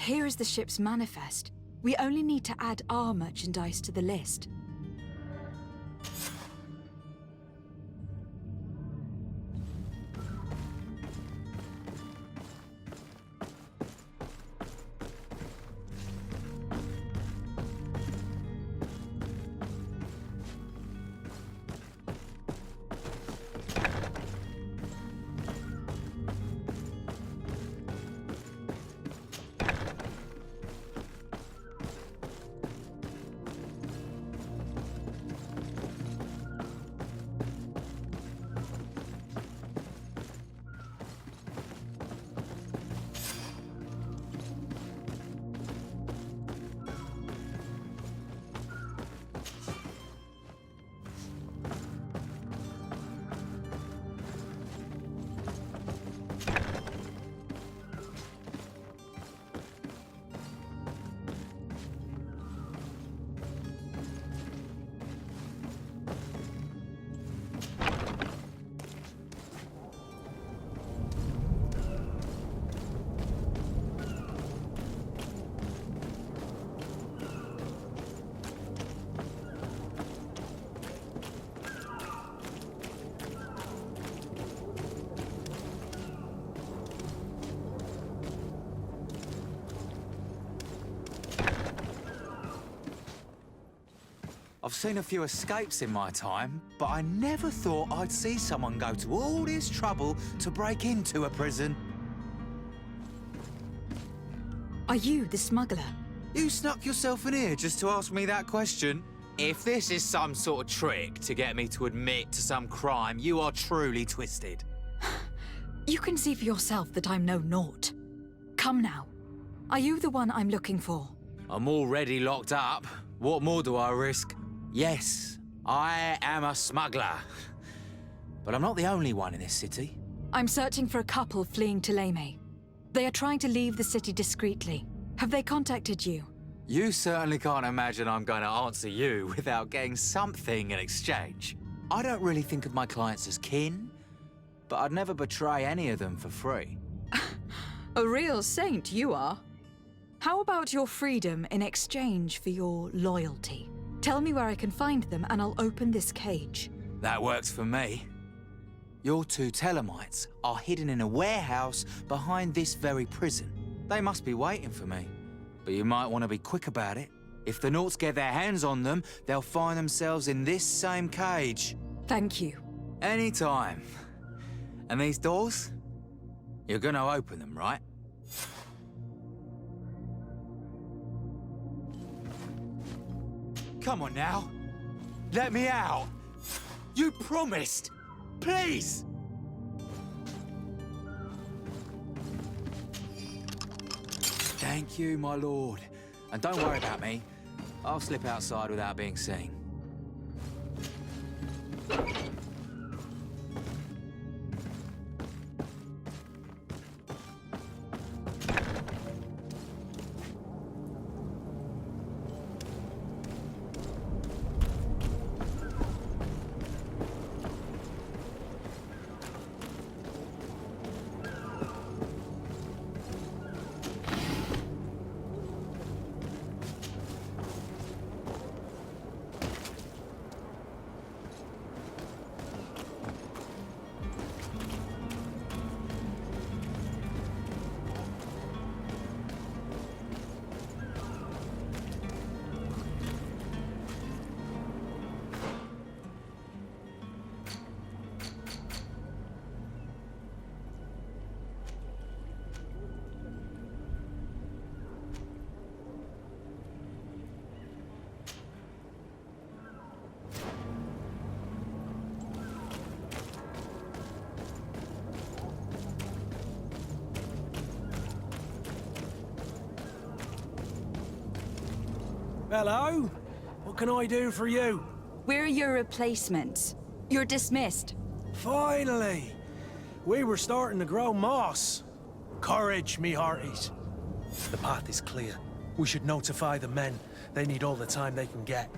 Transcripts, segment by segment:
Here is the ship's manifest. We only need to add our merchandise to the list. I've seen a few escapes in my time, but I never thought I'd see someone go to all this trouble to break into a prison. Are you the smuggler? You snuck yourself in here just to ask me that question? If this is some sort of trick to get me to admit to some crime, you are truly twisted. You can see for yourself that I'm no naught. Come now. Are you the one I'm looking for? I'm already locked up. What more do I risk? Yes, I am a smuggler. But I'm not the only one in this city. I'm searching for a couple fleeing to Leme. They are trying to leave the city discreetly. Have they contacted you? You certainly can't imagine I'm going to answer you without getting something in exchange. I don't really think of my clients as kin, but I'd never betray any of them for free. A real saint you are. How about your freedom in exchange for your loyalty? Tell me where I can find them and I'll open this cage. That works for me. Your two Telemites are hidden in a warehouse behind this very prison. They must be waiting for me. But you might want to be quick about it. If the Naughts get their hands on them, they'll find themselves in this same cage. Thank you. Anytime. And these doors? You're gonna open them, right? Come on now. Let me out. You promised. Please. Thank you, my lord. And don't worry about me. I'll slip outside without being seen. Hello? What can I do for you? We're your replacements. You're dismissed. Finally! We were starting to grow moss. Courage, me hearties. The path is clear. We should notify the men. They need all the time they can get.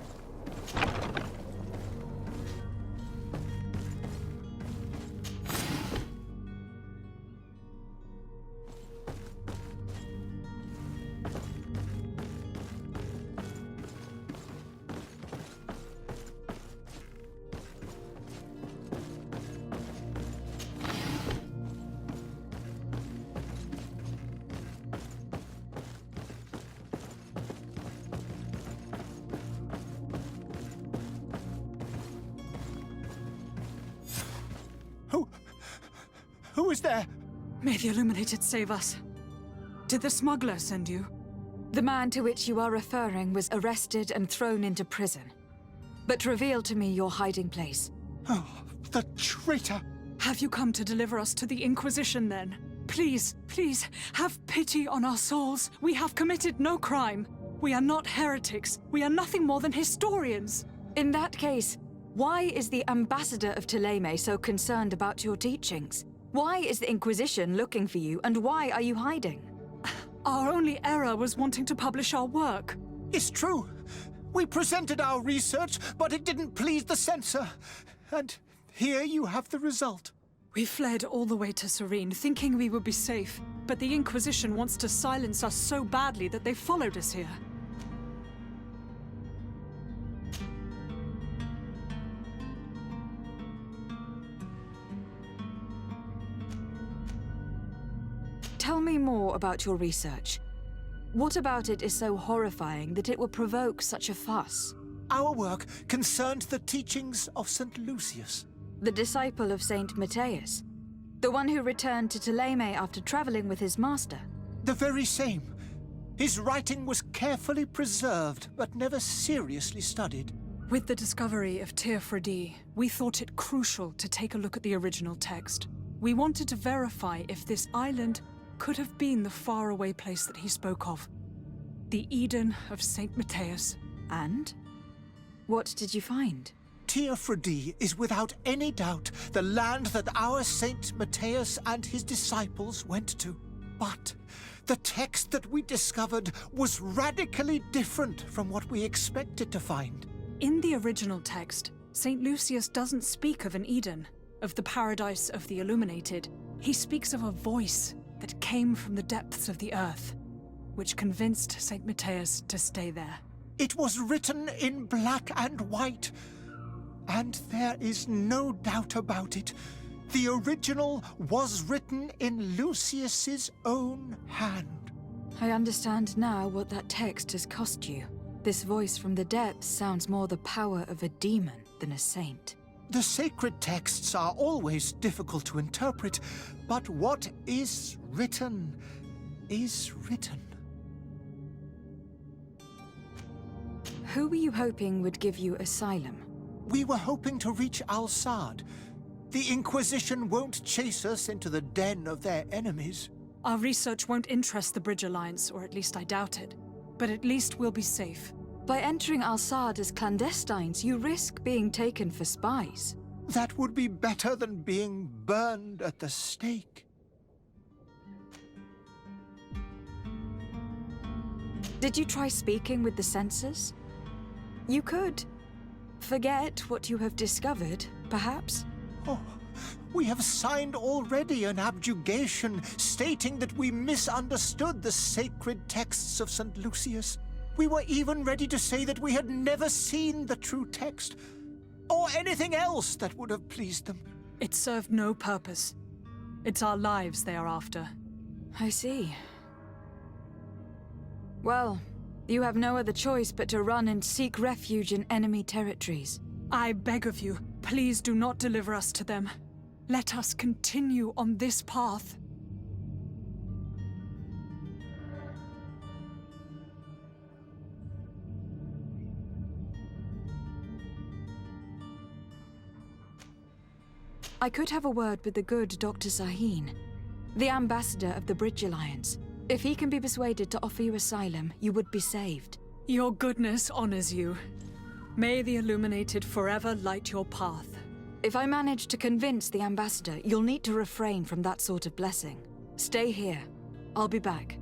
Who... who is there? May the Illuminated save us. Did the smuggler send you? The man to which you are referring was arrested and thrown into prison. But reveal to me your hiding place. Oh, the traitor! Have you come to deliver us to the Inquisition, then? Please, please, have pity on our souls. We have committed no crime. We are not heretics. We are nothing more than historians. In that case, why is the ambassador of Thélème so concerned about your teachings? Why is the Inquisition looking for you, and why are you hiding? Our only error was wanting to publish our work. It's true. We presented our research, but it didn't please the censor. And here you have the result. We fled all the way to Serene, thinking we would be safe. But the Inquisition wants to silence us so badly that they followed us here. Tell me more about your research. What about it is so horrifying that it will provoke such a fuss? Our work concerned the teachings of St. Lucius. The disciple of Saint Matthias? The one who returned to Thélème after traveling with his master? The very same. His writing was carefully preserved, but never seriously studied. With the discovery of Teofredi, we thought it crucial to take a look at the original text. We wanted to verify if this island could have been the faraway place that he spoke of. The Eden of Saint Matthias. And? What did you find? Teofredi is without any doubt the land that our Saint Matthias and his disciples went to. But the text that we discovered was radically different from what we expected to find. In the original text, Saint Lucius doesn't speak of an Eden, of the paradise of the Illuminated. He speaks of a voice that came from the depths of the earth, which convinced Saint Matthias to stay there. It was written in black and white, and there is no doubt about it. The original was written in Lucius's own hand. I understand now what that text has cost you. This voice from the depths sounds more the power of a demon than a saint. The sacred texts are always difficult to interpret, but what is written is written. Who were you hoping would give you asylum? We were hoping to reach Al-Sad. The Inquisition won't chase us into the den of their enemies. Our research won't interest the Bridge Alliance, or at least I doubt it. But at least we'll be safe. By entering Al-Sad as clandestines, you risk being taken for spies. That would be better than being burned at the stake. Did you try speaking with the censors? You could. Forget what you have discovered, perhaps? Oh, we have signed already an abjugation stating that we misunderstood the sacred texts of St. Lucius. We were even ready to say that we had never seen the true text, or anything else that would have pleased them. It served no purpose. It's our lives they are after. I see. Well, you have no other choice but to run and seek refuge in enemy territories. I beg of you, please do not deliver us to them. Let us continue on this path. I could have a word with the good Dr. Sahin, the ambassador of the Bridge Alliance. If he can be persuaded to offer you asylum, you would be saved. Your goodness honors you. May the Illuminated forever light your path. If I manage to convince the ambassador, you'll need to refrain from that sort of blessing. Stay here. I'll be back.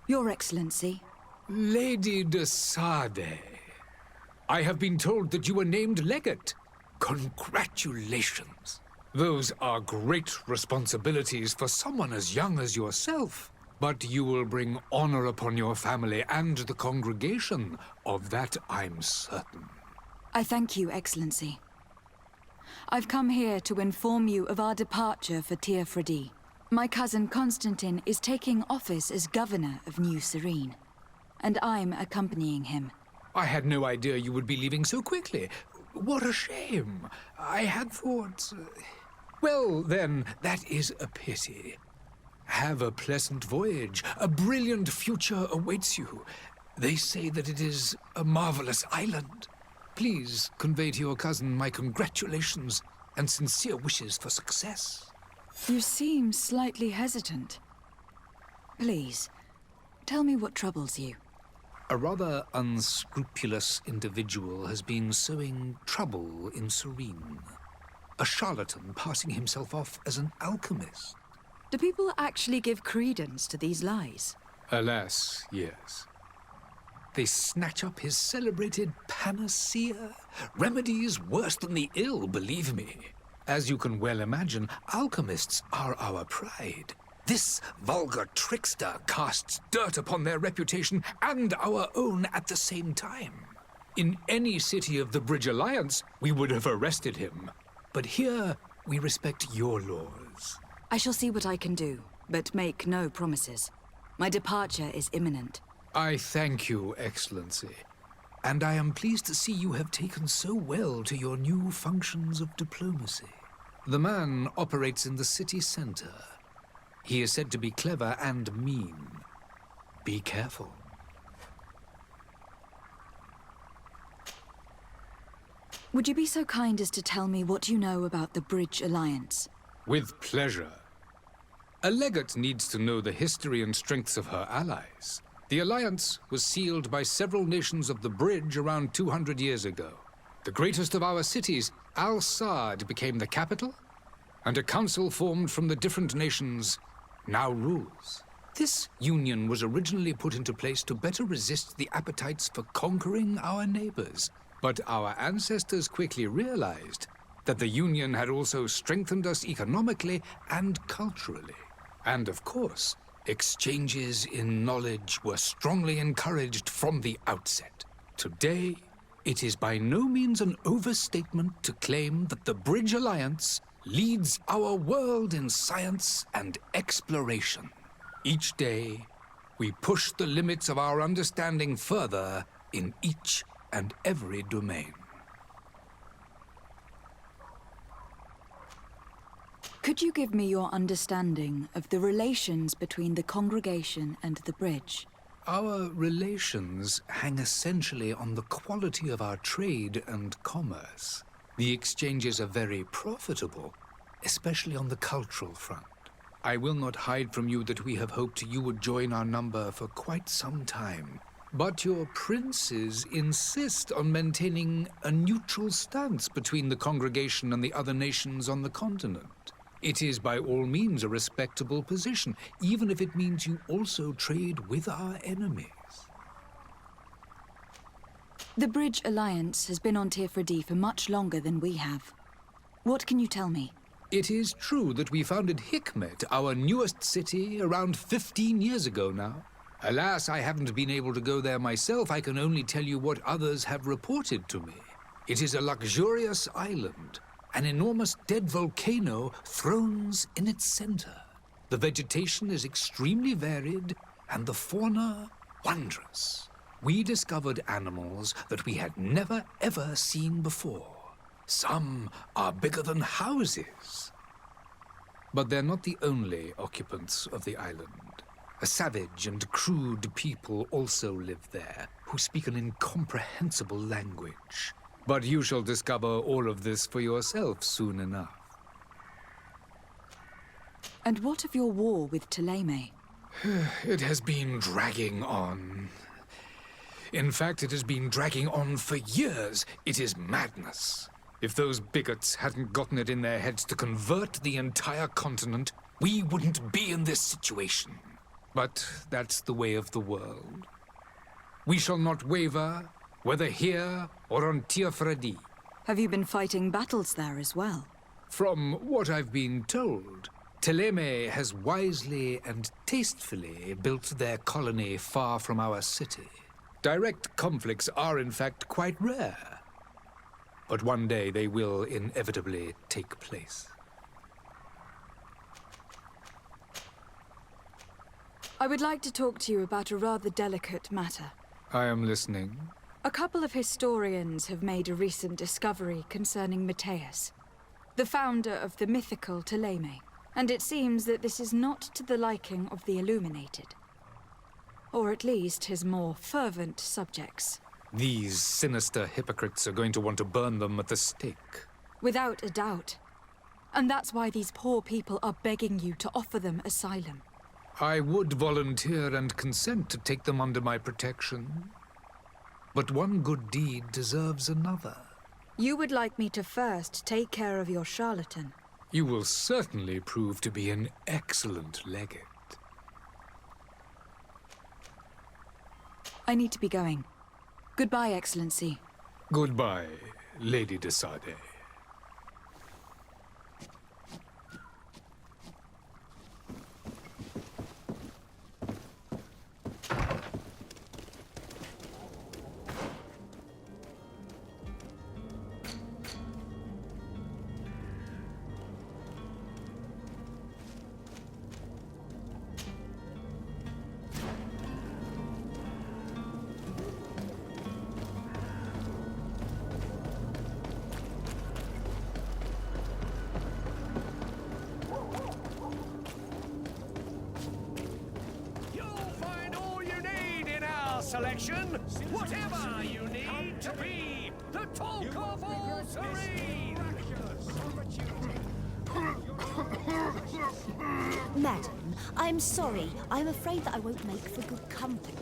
Your Excellency. Lady de Sade, I have been told that you were named legate. Congratulations. Those are great responsibilities for someone as young as yourself. But you will bring honor upon your family and the congregation. Of that, I'm certain. I thank you, Excellency. I've come here to inform you of our departure for Teofredi. My cousin Constantine is taking office as governor of New Serene, and I'm accompanying him. I had no idea you would be leaving so quickly. What a shame. I had thought... Well, then, that is a pity. Have a pleasant voyage. A brilliant future awaits you. They say that it is a marvelous island. Please convey to your cousin my congratulations and sincere wishes for success. You seem slightly hesitant. Please, tell me what troubles you. A rather unscrupulous individual has been sowing trouble in Serene. A charlatan passing himself off as an alchemist. Do people actually give credence to these lies? Alas, yes. They snatch up his celebrated panacea. Remedies worse than the ill, believe me. As you can well imagine, alchemists are our pride. This vulgar trickster casts dirt upon their reputation and our own at the same time. In any city of the Bridge Alliance, we would have arrested him. But here, we respect your laws. I shall see what I can do, but make no promises. My departure is imminent. I thank you, Excellency. And I am pleased to see you have taken so well to your new functions of diplomacy. The man operates in the city center. He is said to be clever and mean. Be careful. Would you be so kind as to tell me what you know about the Bridge Alliance? With pleasure. A legate needs to know the history and strengths of her allies. The alliance was sealed by several nations of the Bridge around 200 years ago. The greatest of our cities, Al-Saad, became the capital, and a council formed from the different nations now rules. This union was originally put into place to better resist the appetites for conquering our neighbors. But our ancestors quickly realized that the union had also strengthened us economically and culturally. And of course, exchanges in knowledge were strongly encouraged from the outset. Today, it is by no means an overstatement to claim that the Bridge Alliance leads our world in science and exploration. Each day, we push the limits of our understanding further in each and every domain. Could you give me your understanding of the relations between the congregation and the Bridge? Our relations hang essentially on the quality of our trade and commerce. The exchanges are very profitable, especially on the cultural front. I will not hide from you that we have hoped you would join our number for quite some time. But your princes insist on maintaining a neutral stance between the congregation and the other nations on the continent. It is by all means a respectable position, even if it means you also trade with our enemies. The Bridge Alliance has been on Teofredi for much longer than we have. What can you tell me? It is true that we founded Hikmet, our newest city, around 15 years ago now. Alas, I haven't been able to go there myself. I can only tell you what others have reported to me. It is a luxurious island. An enormous dead volcano thrones in its center. The vegetation is extremely varied, and the fauna wondrous. We discovered animals that we had never ever seen before. Some are bigger than houses. But they're not the only occupants of the island. A savage and crude people also live there, who speak an incomprehensible language. But you shall discover all of this for yourself soon enough. And what of your war with Ptolemy? It has been dragging on. In fact, it has been dragging on for years. It is madness. If those bigots hadn't gotten it in their heads to convert the entire continent, we wouldn't be in this situation. But that's the way of the world. We shall not waver, whether here or on Tir Fredi. Have you been fighting battles there as well? From what I've been told, Teleme has wisely and tastefully built their colony far from our city. Direct conflicts are in fact quite rare. But one day they will inevitably take place. I would like to talk to you about a rather delicate matter. I am listening. A couple of historians have made a recent discovery concerning Matthias, the founder of the mythical Teleme, and it seems that this is not to the liking of the Illuminated. Or at least his more fervent subjects. These sinister hypocrites are going to want to burn them at the stake. Without a doubt. And that's why these poor people are begging you to offer them asylum. I would volunteer and consent to take them under my protection. But one good deed deserves another. You would like me to first take care of your charlatan. You will certainly prove to be an excellent legate. I need to be going. Goodbye, Excellency. Goodbye, Lady de Sade. Selection, whatever you need to be the talk of all Serene. Madam, I'm sorry. I'm afraid that I won't make for good company.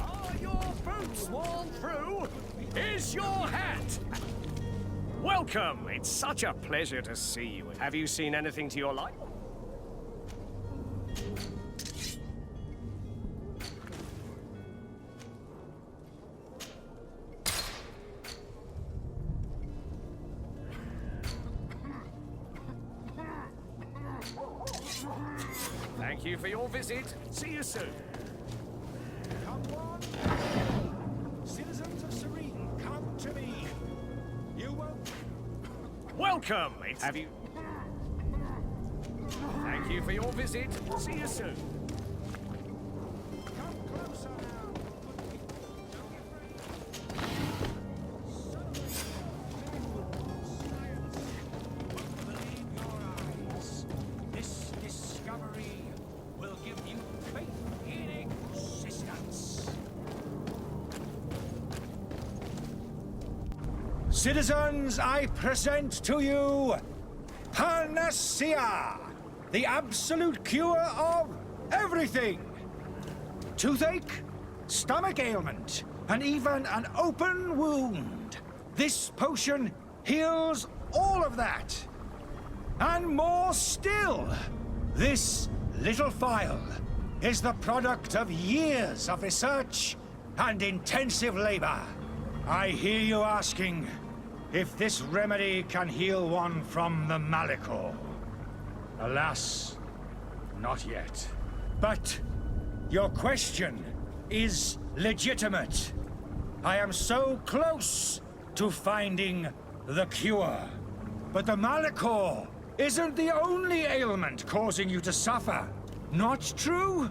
Are your boots worn through? Is your hat? Welcome. It's such a pleasure to see you. Have you seen anything to your liking? Thank you for your visit. See you soon. Come on. Citizens of Serene, come to me. You won't... Welcome. Have you... Thank you for your visit. See you soon. Come closer now. Believe your eyes. This discovery will give you faith in existence. Citizens, I present to you Panacea, the absolute cure of everything. Toothache, stomach ailment, and even an open wound. This potion heals all of that. And more still, this little phial is the product of years of research and intensive labor. I hear you asking if this remedy can heal one from the Malachor. Alas, not yet. But your question is legitimate. I am so close to finding the cure. But the Malachor isn't the only ailment causing you to suffer. Not true?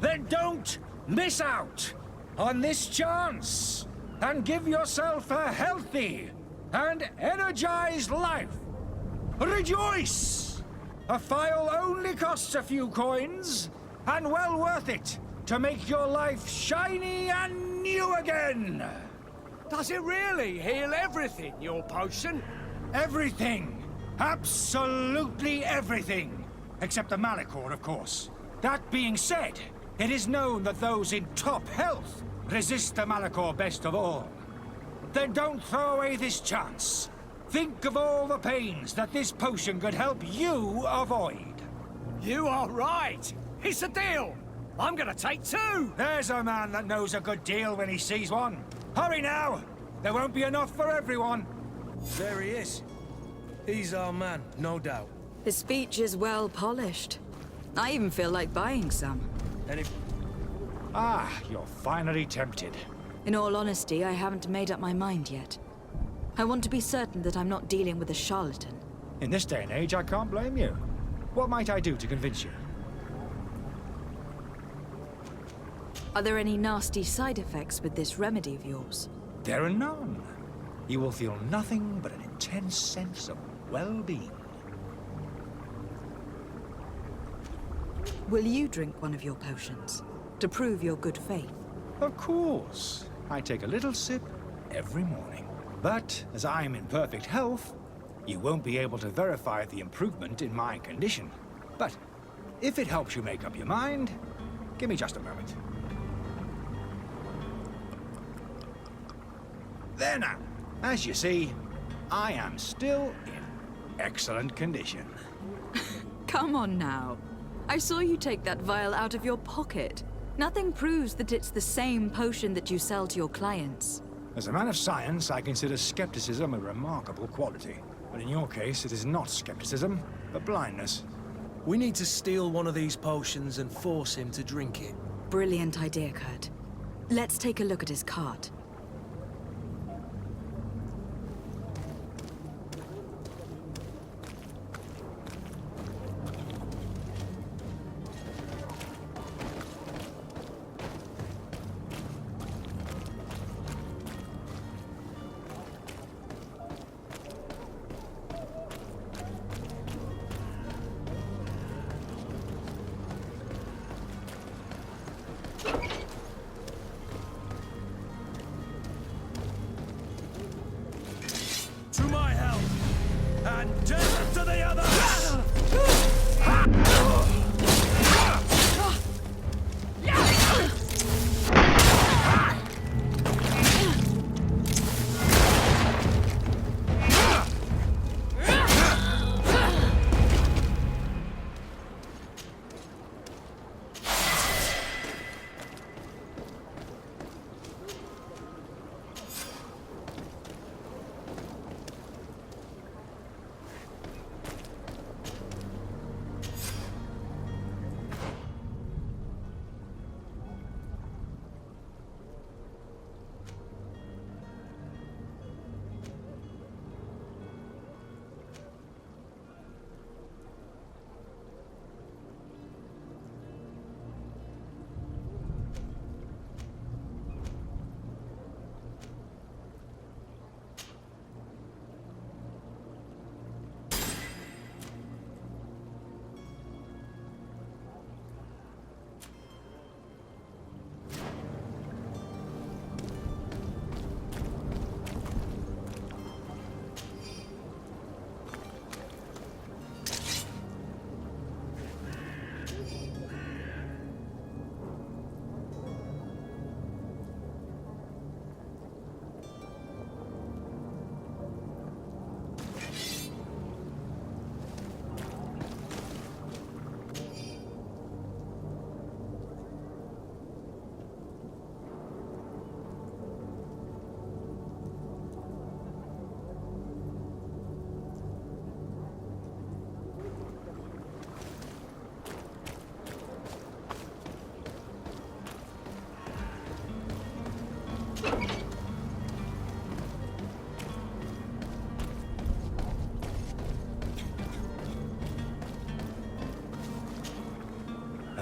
Then don't miss out on this chance and give yourself a healthy and energized life. Rejoice! A phial only costs a few coins, and well worth it to make your life shiny and new again. Does it really heal everything, your potion? Everything. Absolutely everything. Except the Malachor, of course. That being said, it is known that those in top health resist the Malachor best of all. Then don't throw away this chance. Think of all the pains that this potion could help you avoid. You are right. It's a deal. I'm gonna take 2. There's a man that knows a good deal when he sees one. Hurry now! There won't be enough for everyone. There he is. He's our man, no doubt. His speech is well polished. I even feel like buying some. And if... Ah, you're finally tempted. In all honesty, I haven't made up my mind yet. I want to be certain that I'm not dealing with a charlatan. In this day and age, I can't blame you. What might I do to convince you? Are there any nasty side effects with this remedy of yours? There are none. You will feel nothing but an intense sense of well-being. Will you drink one of your potions to prove your good faith? Of course. I take a little sip every morning. But as I'm in perfect health, you won't be able to verify the improvement in my condition. But if it helps you make up your mind, give me just a moment. There now. As you see, I am still in excellent condition. Come on now. I saw you take that vial out of your pocket. Nothing proves that it's the same potion that you sell to your clients. As a man of science, I consider skepticism a remarkable quality. But in your case, it is not skepticism, but blindness. We need to steal one of these potions and force him to drink it. Brilliant idea, Kurt. Let's take a look at his cart. To my help! And death to the others!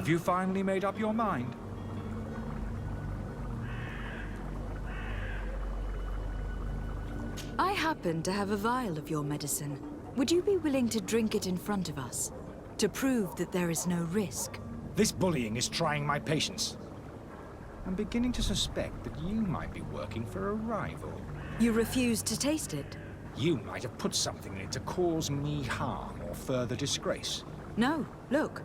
Have you finally made up your mind? I happen to have a vial of your medicine. Would you be willing to drink it in front of us? To prove that there is no risk? This bullying is trying my patience. I'm beginning to suspect that you might be working for a rival. You refuse to taste it? You might have put something in it to cause me harm or further disgrace. No, look.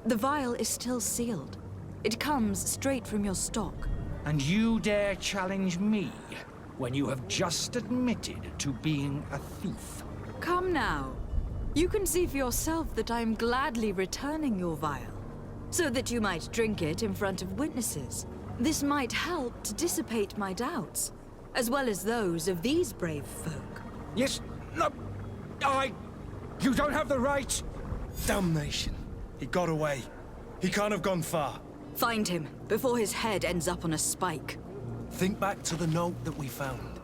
The vial is still sealed. It comes straight from your stock. And you dare challenge me when you have just admitted to being a thief? Come now. You can see for yourself that I am gladly returning your vial, so that you might drink it in front of witnesses. This might help to dissipate my doubts, as well as those of these brave folk. Yes, no, you don't have the right. Damnation. He got away. He can't have gone far. Find him, before his head ends up on a spike. Think back to the note that we found.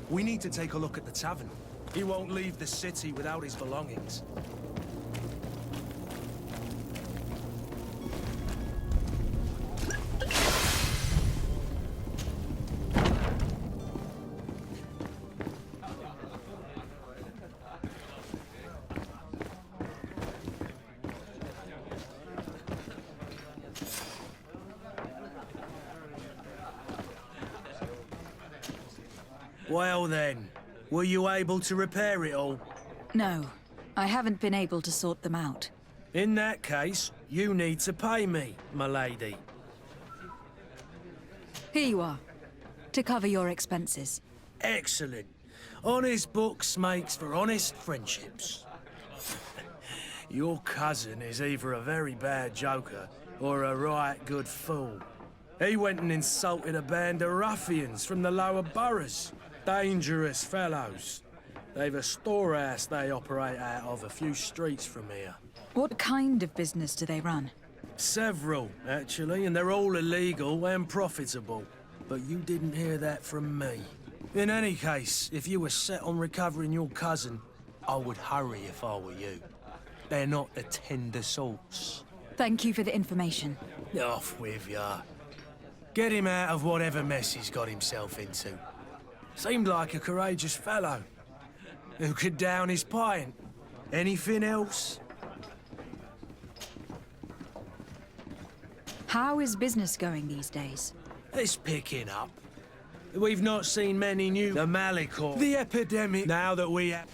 We need to take a look at the tavern. He won't leave the city without his belongings. Well then, were you able to repair it all? No, I haven't been able to sort them out. In that case, you need to pay me, my lady. Here you are, to cover your expenses. Excellent. Honest books makes for honest friendships. Your cousin is either a very bad joker or a right good fool. He went and insulted a band of ruffians from the lower boroughs. Dangerous fellows. They've a storehouse they operate out of a few streets from here. What kind of business do they run? Several, actually, and they're all illegal and profitable. But you didn't hear that from me. In any case, if you were set on recovering your cousin, I would hurry if I were you. They're not the tender sorts. Thank you for the information. Off with ya. Get him out of whatever mess he's got himself into. Seemed like a courageous fellow. Who could down his pint? Anything else? How is business going these days? It's picking up. We've not seen many new... The Malicor. The epidemic. Now that we have...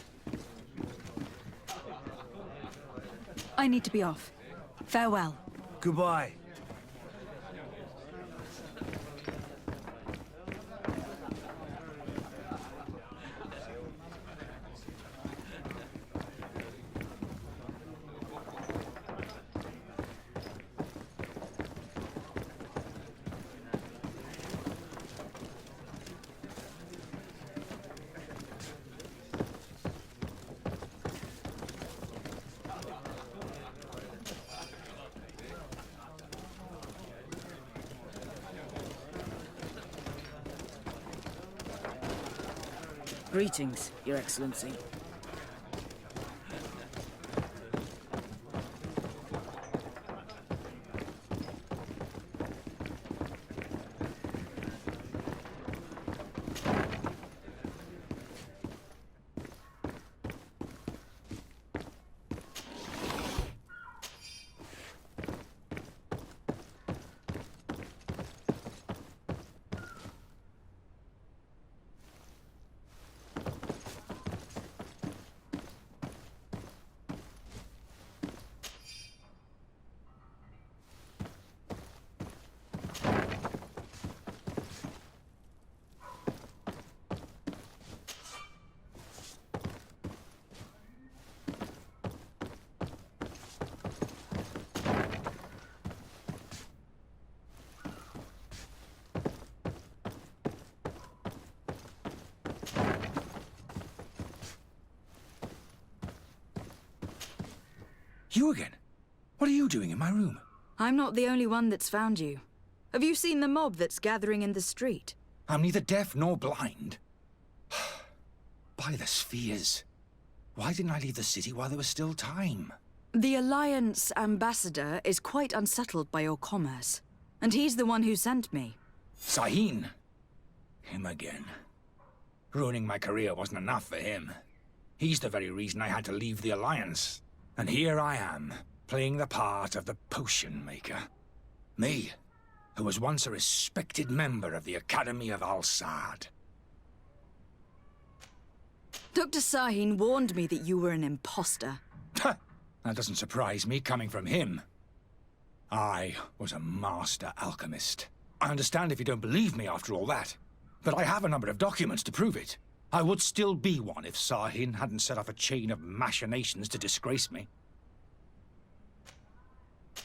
I need to be off. Farewell. Goodbye. Greetings, Your Excellency. You again? What are you doing in my room? I'm not the only one that's found you. Have you seen the mob that's gathering in the street? I'm neither deaf nor blind. By the spheres. Why didn't I leave the city while there was still time? The Alliance ambassador is quite unsettled by your commerce, and he's the one who sent me. Sahin. Him again. Ruining my career wasn't enough for him. He's the very reason I had to leave the Alliance. And here I am, playing the part of the potion maker. Me, who was once a respected member of the Academy of Al-Sad. Dr. Sahin warned me that you were an imposter. That doesn't surprise me, coming from him. I was a master alchemist. I understand if you don't believe me after all that, but I have a number of documents to prove it. I would still be one if Sahin hadn't set off a chain of machinations to disgrace me.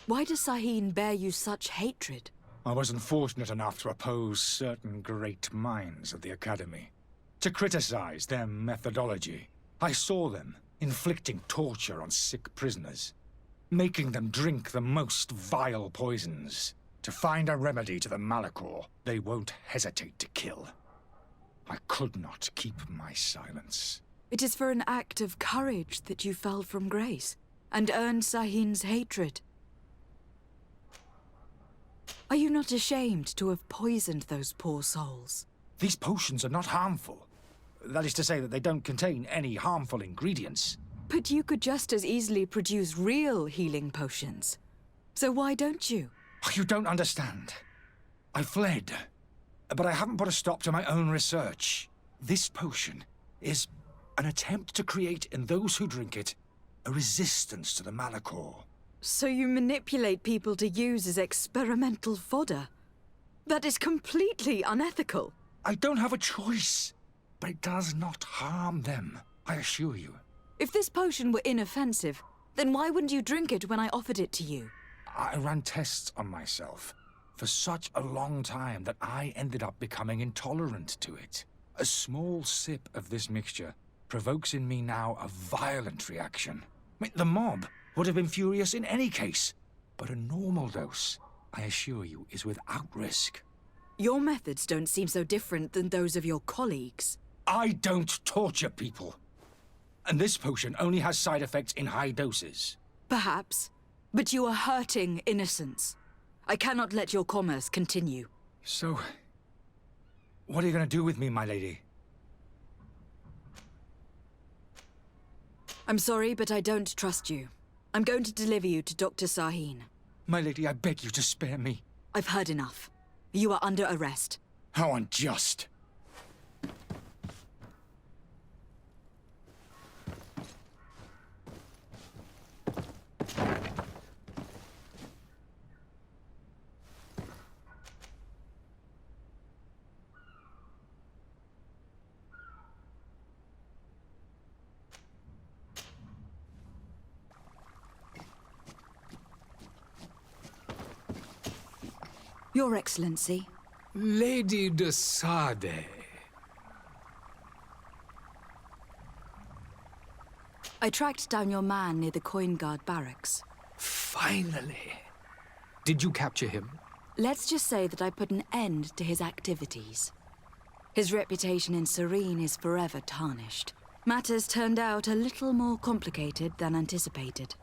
Why does Sahin bear you such hatred? I wasn't fortunate enough to oppose certain great minds at the Academy, to criticize their methodology. I saw them inflicting torture on sick prisoners, making them drink the most vile poisons. To find a remedy to the Malachor, they won't hesitate to kill. I could not keep my silence. It is for an act of courage that you fell from grace and earned Sahin's hatred. Are you not ashamed to have poisoned those poor souls? These potions are not harmful. That is to say that they don't contain any harmful ingredients. But you could just as easily produce real healing potions. So why don't you? You don't understand. I fled, but I haven't put a stop to my own research. This potion is an attempt to create in those who drink it a resistance to the Malachor. So you manipulate people to use as experimental fodder? That is completely unethical. I don't have a choice, but it does not harm them, I assure you. If this potion were inoffensive, then why wouldn't you drink it when I offered it to you? I ran tests on myself for such a long time that I ended up becoming intolerant to it. A small sip of this mixture provokes in me now a violent reaction. The mob would have been furious in any case, but a normal dose, I assure you, is without risk. Your methods don't seem so different than those of your colleagues. I don't torture people. And this potion only has side effects in high doses. Perhaps. But you are hurting innocents. I cannot let your commerce continue. So, what are you going to do with me, my lady? I'm sorry, but I don't trust you. I'm going to deliver you to Dr. Sahin. My lady, I beg you to spare me. I've heard enough. You are under arrest. How unjust. Your Excellency. Lady de Sade. I tracked down your man near the Coin Guard barracks. Finally. Did you capture him? Let's just say that I put an end to his activities. His reputation in Serene is forever tarnished. Matters turned out a little more complicated than anticipated.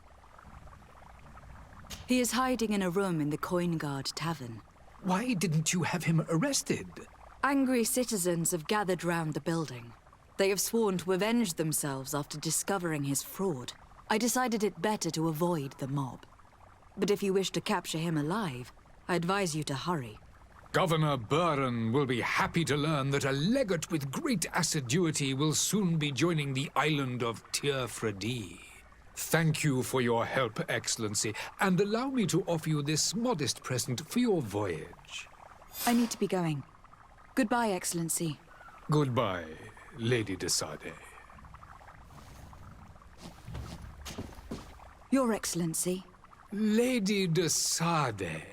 He is hiding in a room in the Coin Guard Tavern. Why didn't you have him arrested? Angry citizens have gathered round the building. They have sworn to avenge themselves after discovering his fraud. I decided it better to avoid the mob. But if you wish to capture him alive, I advise you to hurry. Governor Buren will be happy to learn that a legate with great assiduity will soon be joining the island of Tir Fredi. Thank you for your help, Excellency, and allow me to offer you this modest present for your voyage. I need to be going. Goodbye, Excellency. Goodbye, Lady de Sade. Your Excellency. Lady de Sade.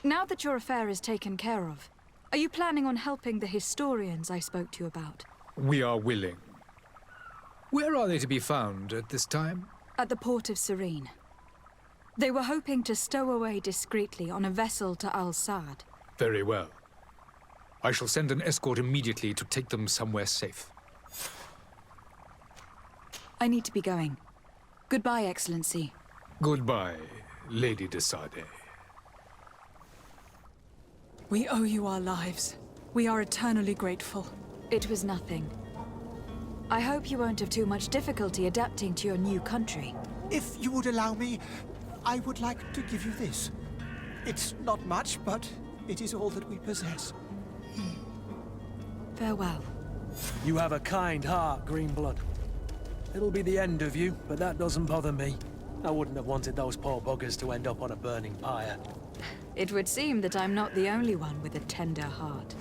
Now that your affair is taken care of, are you planning on helping the historians I spoke to you about? We are willing. Where are they to be found at this time? At the port of Serene. They were hoping to stow away discreetly on a vessel to Al-Sad. Very well. I shall send an escort immediately to take them somewhere safe. I need to be going. Goodbye, Excellency. Goodbye, Lady de Sade. We owe you our lives. We are eternally grateful. It was nothing. I hope you won't have too much difficulty adapting to your new country. If you would allow me, I would like to give you this. It's not much, but it is all that we possess. Farewell. You have a kind heart, Greenblood. It'll be the end of you, but that doesn't bother me. I wouldn't have wanted those poor buggers to end up on a burning pyre. It would seem that I'm not the only one with a tender heart.